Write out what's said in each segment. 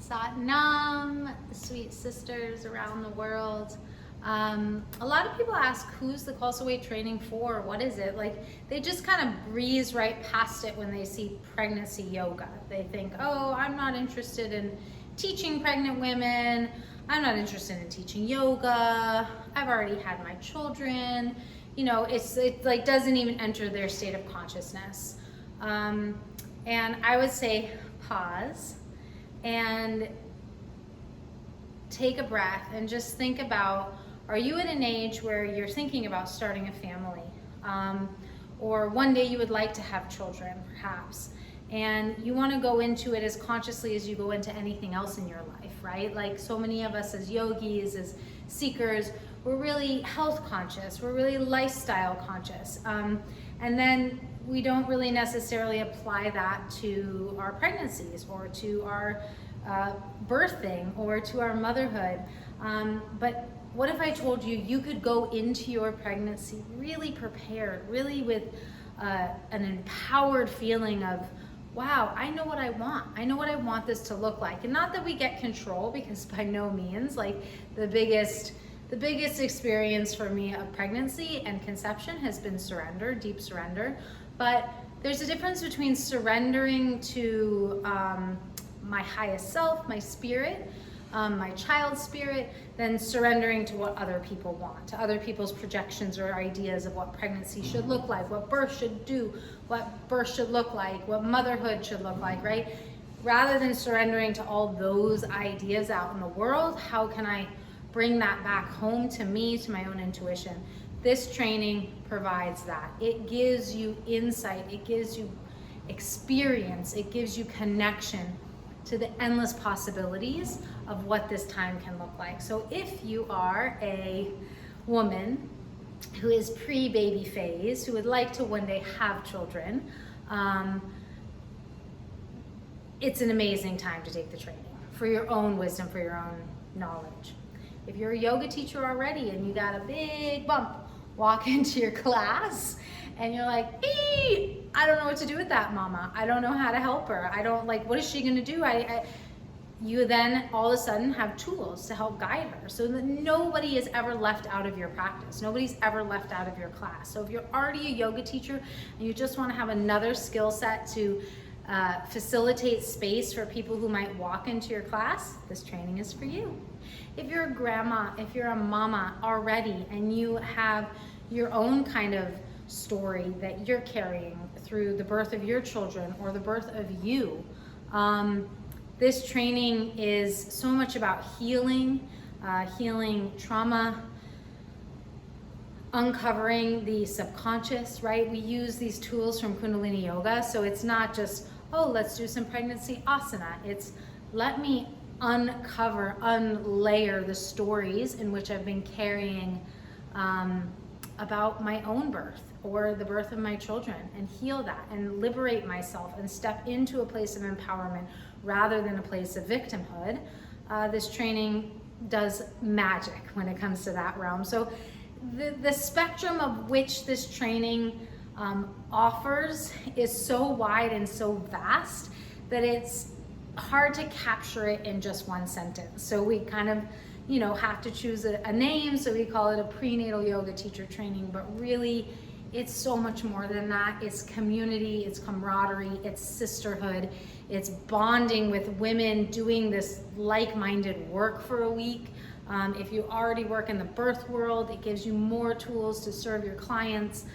Satnam, sweet sisters around the world. A lot of people ask, who's the Khalsa Way training for? What is it? Like, they just kind of breeze right past it when they see pregnancy yoga. They think, oh, I'm not interested in teaching pregnant women. I'm not interested in teaching yoga. I've already had my children. You know, it like doesn't even enter their state of consciousness. And I would say pause and take a breath and just think about, are you at an age where you're thinking about starting a family? Or one day you would like to have children, perhaps, and you want to go into it as consciously as you go into anything else in your life, right? Like so many of us as yogis, as seekers, we're really health conscious, we're really lifestyle conscious. And then we don't really necessarily apply that to our pregnancies or to our birthing or to our motherhood. But what if I told you you could go into your pregnancy really prepared, really with an empowered feeling of, wow, I know what I want. I know what I want this to look like. And not that we get control, because by no means, like the biggest experience for me of pregnancy and conception has been surrender, deep surrender. But there's a difference between surrendering to my highest self, my spirit, my child's spirit, than surrendering to what other people want, to other people's projections or ideas of what pregnancy should look like, what birth should do, what birth should look like, what motherhood should look like, right? Rather than surrendering to all those ideas out in the world, how can I bring that back home to me, to my own intuition? This training provides that. It gives you insight, it gives you experience, it gives you connection to the endless possibilities of what this time can look like. So if you are a woman who is pre-baby phase, who would like to one day have children, it's an amazing time to take the training for your own wisdom, for your own knowledge. If you're a yoga teacher already and you got a big bump, walk into your class and you're like, hey, I don't know what to do with that mama. I don't know how to help her. I don't, like, what is she gonna do? You then all of a sudden have tools to help guide her, so that nobody is ever left out of your practice. Nobody's ever left out of your class. So if you're already a yoga teacher and you just wanna have another skill set to facilitate space for people who might walk into your class, this training is for you. If you're a grandma, if you're a mama already and you have your own kind of story that you're carrying through the birth of your children or the birth of you, this training is so much about healing, healing trauma, uncovering the subconscious, right? We use these tools from Kundalini Yoga, so it's not just, oh, let's do some pregnancy asana. It's let me uncover, unlayer the stories in which I've been carrying about my own birth or the birth of my children, and heal that and liberate myself and step into a place of empowerment rather than a place of victimhood. This training does magic when it comes to that realm. So the spectrum of which this training offers is so wide and so vast that it's hard to capture it in just one sentence. So we kind of, you know, have to choose a name, so we call it a prenatal yoga teacher training, but really it's so much more than that. It's community, it's camaraderie, it's sisterhood, it's bonding with women doing this like-minded work for a week. If you already work in the birth world, it gives you more tools to serve your clients.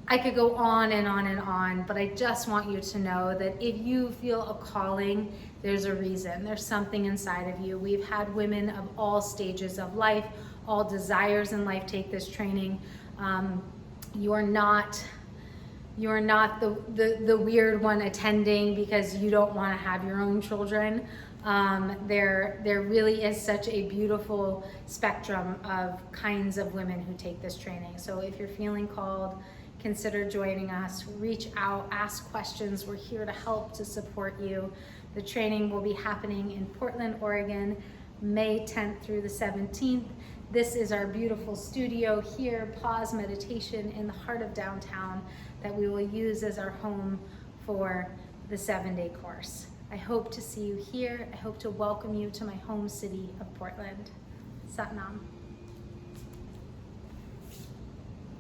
I could go on and on and on, but I just want you to know that if you feel a calling, there's a reason. There's something inside of you. We've had women of all stages of life, all desires in life take this training. You're not the weird one attending because you don't want to have your own children. There really is such a beautiful spectrum of kinds of women who take this training. So if you're feeling called, consider joining us. Reach out, ask questions. We're here to help, to support you. The training will be happening in Portland, Oregon, May 10th through the 17th. This is our beautiful studio here, pause meditation in the heart of downtown, that we will use as our home for the 7-day course. I hope to see you here. I hope to welcome you to my home city of Portland. Satnam.